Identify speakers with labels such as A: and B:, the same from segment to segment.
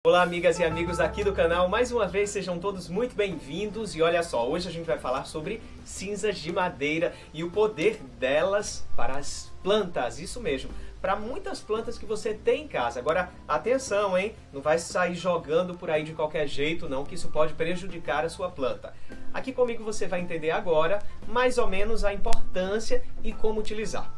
A: Olá, amigas e amigos aqui do canal, mais uma vez sejam todos muito bem-vindos. E olha só, hoje a gente vai falar sobre cinzas de madeira e o poder delas para as plantas, isso mesmo, para muitas plantas que você tem em casa. Agora, atenção, hein? Não vai sair jogando por aí de qualquer jeito não, que isso pode prejudicar a sua planta. Aqui comigo você vai entender agora mais ou menos a importância e como utilizar.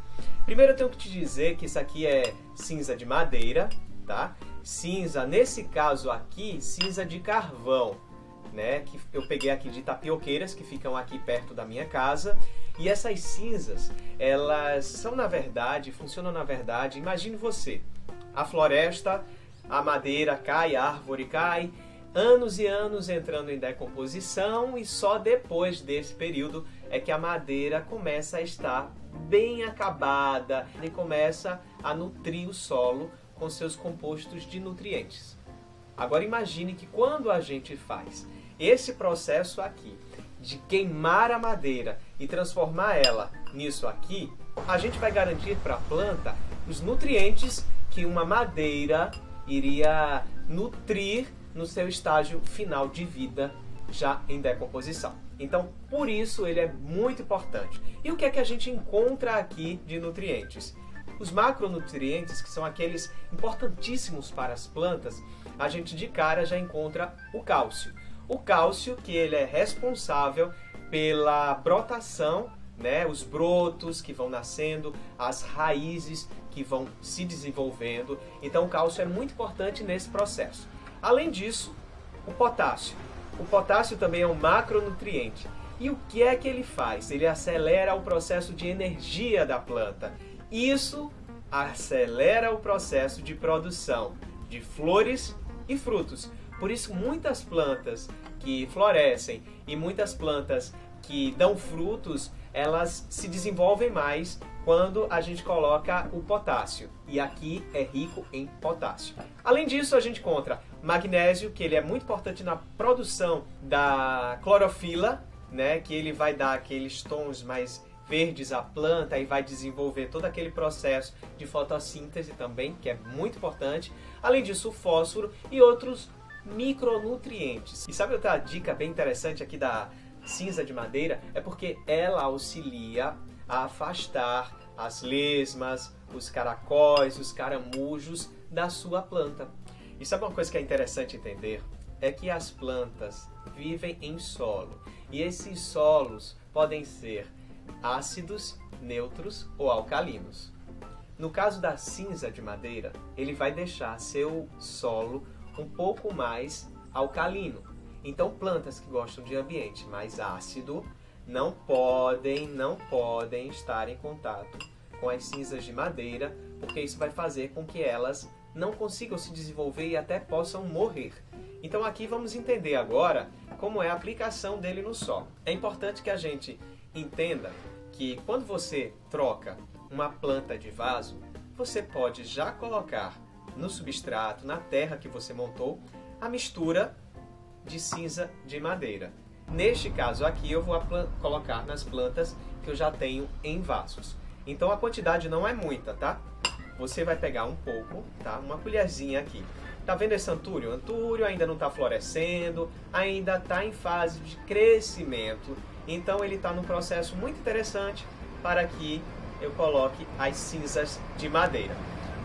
A: Primeiro eu tenho que te dizer que isso aqui é cinza de madeira, tá? Cinza, nesse caso aqui, cinza de carvão, né? Que eu peguei aqui de tapioqueiras que ficam aqui perto da minha casa. E essas cinzas, elas são funcionam na verdade, imagine você, a floresta, a madeira cai, a árvore cai, anos e anos entrando em decomposição e só depois desse período é que a madeira começa a estar bem acabada e começa a nutrir o solo com seus compostos de nutrientes. Agora imagine que quando a gente faz esse processo aqui de queimar a madeira e transformar ela nisso aqui, a gente vai garantir para a planta os nutrientes que uma madeira iria nutrir no seu estágio final de vida, já em decomposição. Então, por isso ele é muito importante. E o que é que a gente encontra aqui de nutrientes? Os macronutrientes, que são aqueles importantíssimos para as plantas, a gente de cara já encontra o cálcio. O cálcio que ele é responsável pela brotação, né? Os brotos que vão nascendo, as raízes que vão se desenvolvendo. Então o cálcio é muito importante nesse processo. Além disso, o potássio. O potássio também é um macronutriente. E o que é que ele faz? Ele acelera o processo de energia da planta. Isso acelera o processo de produção de flores e frutos. Por isso, muitas plantas que florescem e muitas plantas que dão frutos, elas se desenvolvem mais quando a gente coloca o potássio. E aqui é rico em potássio. Além disso, a gente encontra magnésio, que ele é muito importante na produção da clorofila, né, que ele vai dar aqueles tons mais verdes à planta e vai desenvolver todo aquele processo de fotossíntese também, que é muito importante. Além disso, o fósforo e outros micronutrientes. E sabe outra dica bem interessante aqui da cinza de madeira? É porque ela auxilia a afastar as lesmas, os caracóis, os caramujos da sua planta. E sabe uma coisa que é interessante entender? É que as plantas vivem em solo. E esses solos podem ser ácidos, neutros ou alcalinos. No caso da cinza de madeira, ele vai deixar seu solo um pouco mais alcalino. Então, plantas que gostam de ambiente mais ácido não podem estar em contato com as cinzas de madeira, porque isso vai fazer com que elas não consigam se desenvolver e até possam morrer. Então, aqui vamos entender agora como é a aplicação dele no solo. É importante que a gente entenda que quando você troca uma planta de vaso, você pode já colocar no substrato, na terra que você montou, a mistura de cinza de madeira. Neste caso aqui eu vou colocar nas plantas que eu já tenho em vasos. Então a quantidade não é muita, tá? Você vai pegar um pouco, tá? Uma colherzinha aqui. Tá vendo esse antúrio? O antúrio ainda não está florescendo, ainda está em fase de crescimento. Então ele está num processo muito interessante para que eu coloque as cinzas de madeira.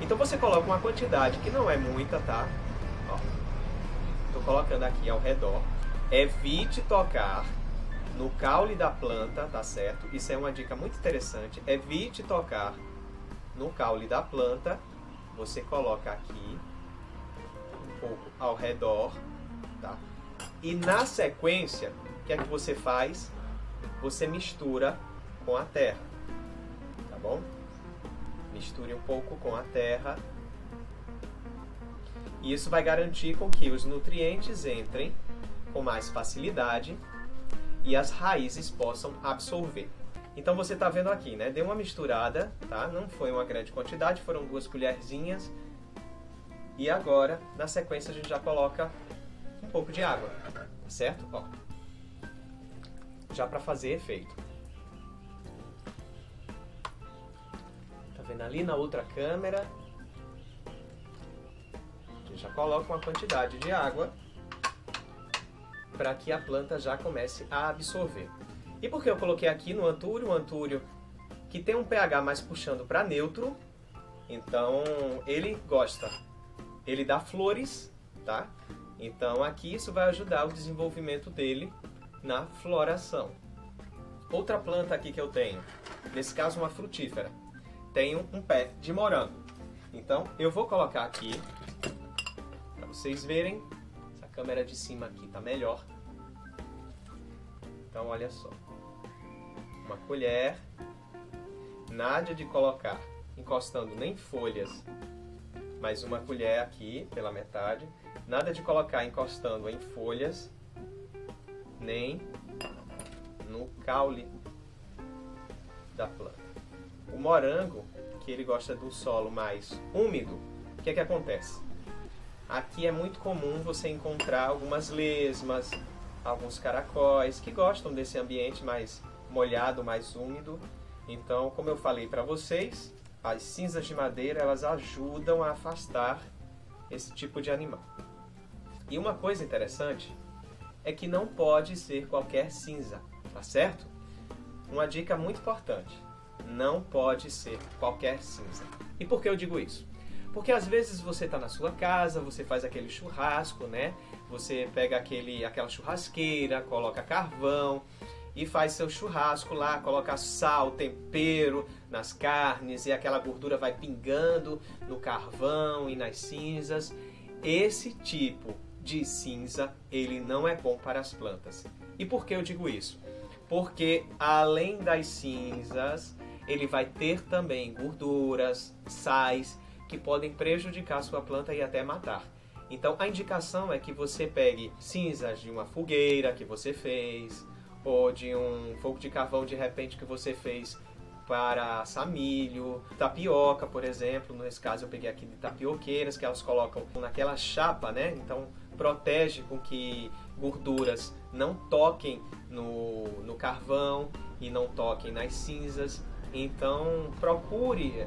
A: Então você coloca uma quantidade que não é muita, tá? Estou colocando aqui ao redor. Evite tocar no caule da planta, tá certo? Isso é uma dica muito interessante. Evite tocar no caule da planta. Você coloca aqui um pouco ao redor, tá? E na sequência, o que é que você faz? Você mistura com a terra, tá bom? Misture um pouco com a terra. E isso vai garantir com que os nutrientes entrem com mais facilidade e as raízes possam absorver. Então você está vendo aqui, né? Deu uma misturada, tá? Não foi uma grande quantidade, foram 2 colherzinhas. E agora, na sequência, a gente já coloca um pouco de água, tá certo? Ó, já para fazer efeito. Tá vendo ali na outra câmera? já coloca uma quantidade de água para que a planta já comece a absorver. E por que eu coloquei aqui no antúrio? O antúrio que tem um pH mais puxando para neutro, então ele gosta, ele dá flores, tá? Então aqui isso vai ajudar o desenvolvimento dele na floração. Outra planta aqui que eu tenho, nesse caso uma frutífera, tenho um pé de morango. Então eu vou colocar aqui, para vocês verem, essa câmera de cima aqui tá melhor. Então olha só, uma colher, nada de colocar encostando nem folhas, mais uma colher aqui pela metade, nada de colocar encostando em folhas, nem no caule da planta. O morango, que ele gosta do solo mais úmido, o que é que acontece? Aqui é muito comum você encontrar algumas lesmas, alguns caracóis que gostam desse ambiente mais molhado, mais úmido. Então, como eu falei para vocês, as cinzas de madeira elas ajudam a afastar esse tipo de animal. E uma coisa interessante é que não pode ser qualquer cinza, tá certo? Uma dica muito importante, não pode ser qualquer cinza. E por que eu digo isso? Porque às vezes você está na sua casa, você faz aquele churrasco, né? Você pega aquela churrasqueira, coloca carvão e faz seu churrasco lá, coloca sal, tempero nas carnes e aquela gordura vai pingando no carvão e nas cinzas. Esse tipo de cinza, ele não é bom para as plantas. E por que eu digo isso? Porque além das cinzas, ele vai ter também gorduras, sais, que podem prejudicar a sua planta e até matar. Então a indicação é que você pegue cinzas de uma fogueira que você fez, ou de um fogo de carvão de repente que você fez para assar milho, tapioca, por exemplo. Nesse caso eu peguei aqui de tapioqueiras que elas colocam naquela chapa, né? Então protege com que gorduras não toquem no carvão e não toquem nas cinzas. Então procure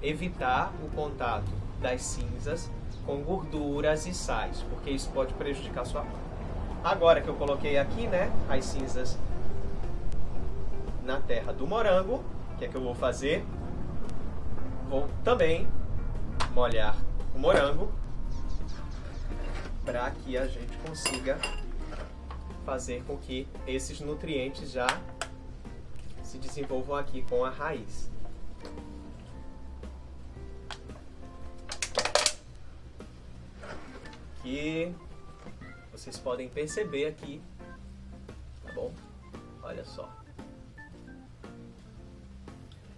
A: evitar o contato das cinzas com gorduras e sais, porque isso pode prejudicar a sua planta. Agora que eu coloquei aqui, né, as cinzas na terra do morango, o que é que eu vou fazer? Vou também molhar o morango para que a gente consiga fazer com que esses nutrientes já se desenvolvam aqui com a raiz. Que vocês podem perceber aqui, tá bom? Olha só.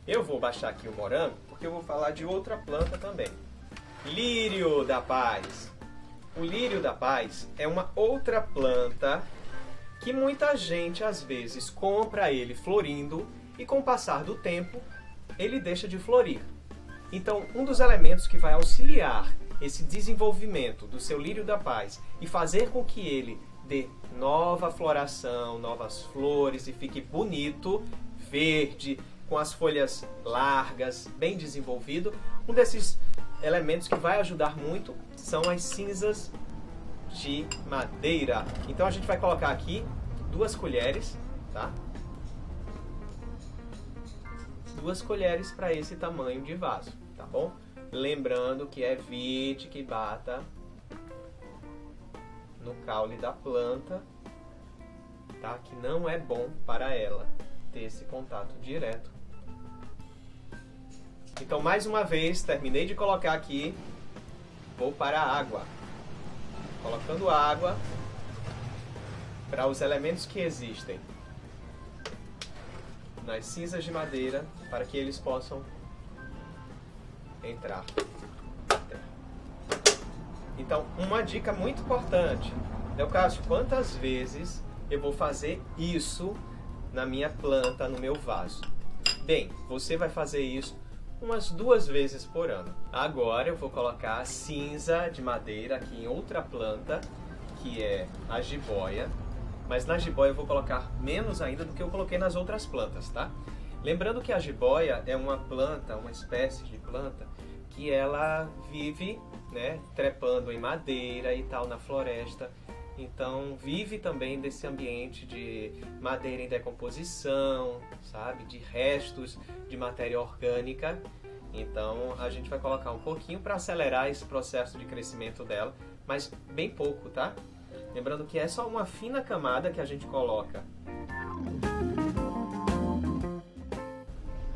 A: Eu vou baixar aqui o morango porque eu vou falar de outra planta também. Lírio da paz. O lírio da paz é uma outra planta que muita gente às vezes compra ele florindo e com o passar do tempo ele deixa de florir. Então, um dos elementos que vai auxiliar esse desenvolvimento do seu lírio da paz e fazer com que ele dê nova floração, novas flores e fique bonito, verde, com as folhas largas, bem desenvolvido, um desses elementos que vai ajudar muito são as cinzas de madeira. Então a gente vai colocar aqui 2 colheres, tá? 2 colheres para esse tamanho de vaso, tá bom? Lembrando que evite que bata no caule da planta, tá? Que não é bom para ela ter esse contato direto. Então, mais uma vez, terminei de colocar aqui, vou para a água. Colocando água para os elementos que existem nas cinzas de madeira, para que eles possam entrar na terra. Então, uma dica muito importante, Leocádio, quantas vezes eu vou fazer isso na minha planta, no meu vaso? Bem, você vai fazer isso umas 2 vezes por ano. Agora eu vou colocar a cinza de madeira aqui em outra planta, que é a jiboia, mas na jiboia eu vou colocar menos ainda do que eu coloquei nas outras plantas, tá? Lembrando que a jiboia é uma planta, uma espécie de planta, que ela vive, né, trepando em madeira e tal na floresta. Então vive também desse ambiente de madeira em decomposição, sabe, de restos de matéria orgânica. Então a gente vai colocar um pouquinho para acelerar esse processo de crescimento dela, mas bem pouco, tá? Lembrando que é só uma fina camada que a gente coloca.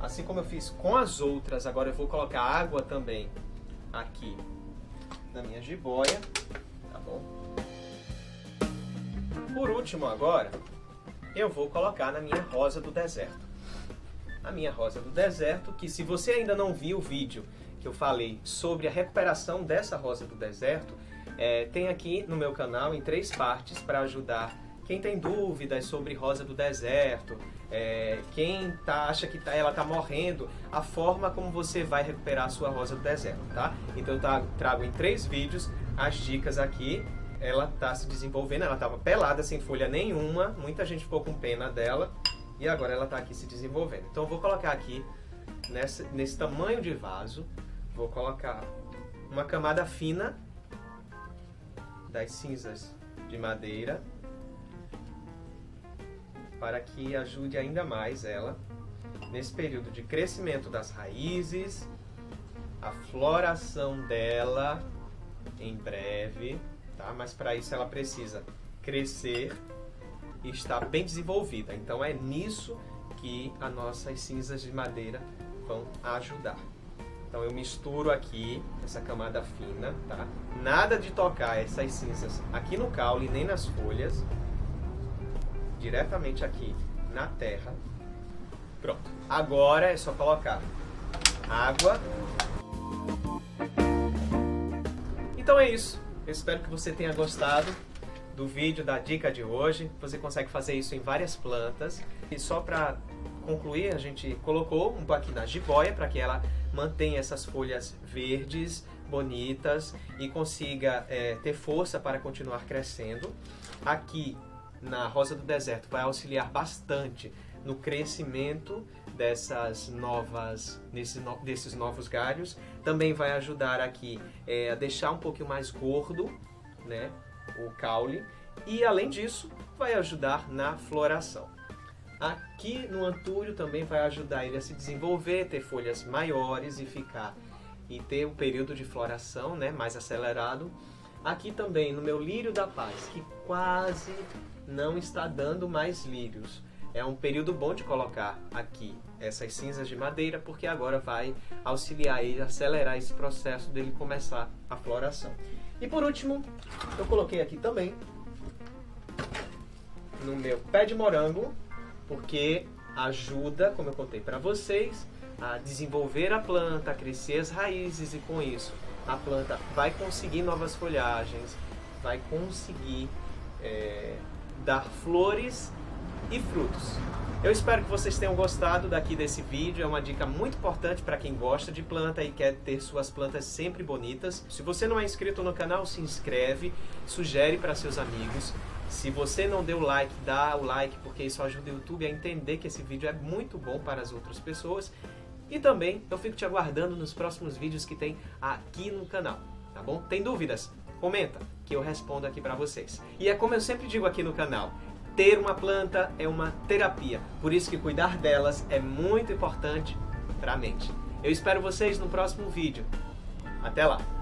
A: Assim como eu fiz com as outras, agora eu vou colocar água também aqui na minha jiboia, tá bom? Por último agora, eu vou colocar na minha rosa do deserto. A minha rosa do deserto, que se você ainda não viu o vídeo que eu falei sobre a recuperação dessa rosa do deserto, tem aqui no meu canal em 3 partes para ajudar quem tem dúvidas sobre rosa do deserto, quem acha que ela está morrendo, a forma como você vai recuperar a sua rosa do deserto, tá? Então eu trago em 3 vídeos as dicas aqui. Ela está se desenvolvendo, ela estava pelada, sem folha nenhuma, muita gente ficou com pena dela e agora ela está aqui se desenvolvendo. Então eu vou colocar aqui nesse tamanho de vaso, vou colocar uma camada fina das cinzas de madeira para que ajude ainda mais ela nesse período de crescimento das raízes, a floração dela em breve. Tá? Mas para isso ela precisa crescer e estar bem desenvolvida. Então é nisso que as nossas cinzas de madeira vão ajudar. Então eu misturo aqui essa camada fina, tá? Nada de tocar essas cinzas aqui no caule nem nas folhas, diretamente aqui na terra. Pronto. Agora é só colocar água. Então é isso. Eu espero que você tenha gostado do vídeo, da dica de hoje. Você consegue fazer isso em várias plantas. E só para concluir, a gente colocou um pouquinho na jiboia para que ela mantenha essas folhas verdes, bonitas e consiga ter força para continuar crescendo. Aqui na rosa do deserto vai auxiliar bastante no crescimento desses novos galhos. Também vai ajudar aqui a deixar um pouquinho mais gordo, né, o caule, e além disso vai ajudar na floração. Aqui no antúrio também vai ajudar ele a se desenvolver, ter folhas maiores e ter um período de floração, né, mais acelerado. Aqui também no meu lírio da paz, que quase não está dando mais lírios. É um período bom de colocar aqui essas cinzas de madeira, porque agora vai auxiliar ele a acelerar esse processo dele começar a floração. E por último, eu coloquei aqui também no meu pé de morango, porque ajuda, como eu contei para vocês, a desenvolver a planta, a crescer as raízes, e com isso a planta vai conseguir novas folhagens, vai conseguir dar flores e frutos. Eu espero que vocês tenham gostado desse vídeo. É uma dica muito importante para quem gosta de planta e quer ter suas plantas sempre bonitas. Se você não é inscrito no canal, se inscreve, sugere para seus amigos. Se você não deu like, dá o like, porque isso ajuda o YouTube a entender que esse vídeo é muito bom para as outras pessoas. E também eu fico te aguardando nos próximos vídeos que tem aqui no canal, tá bom? Tem dúvidas? Comenta, que eu respondo aqui para vocês. E é como eu sempre digo aqui no canal, ter uma planta é uma terapia, por isso que cuidar delas é muito importante para a mente. Eu espero vocês no próximo vídeo. Até lá!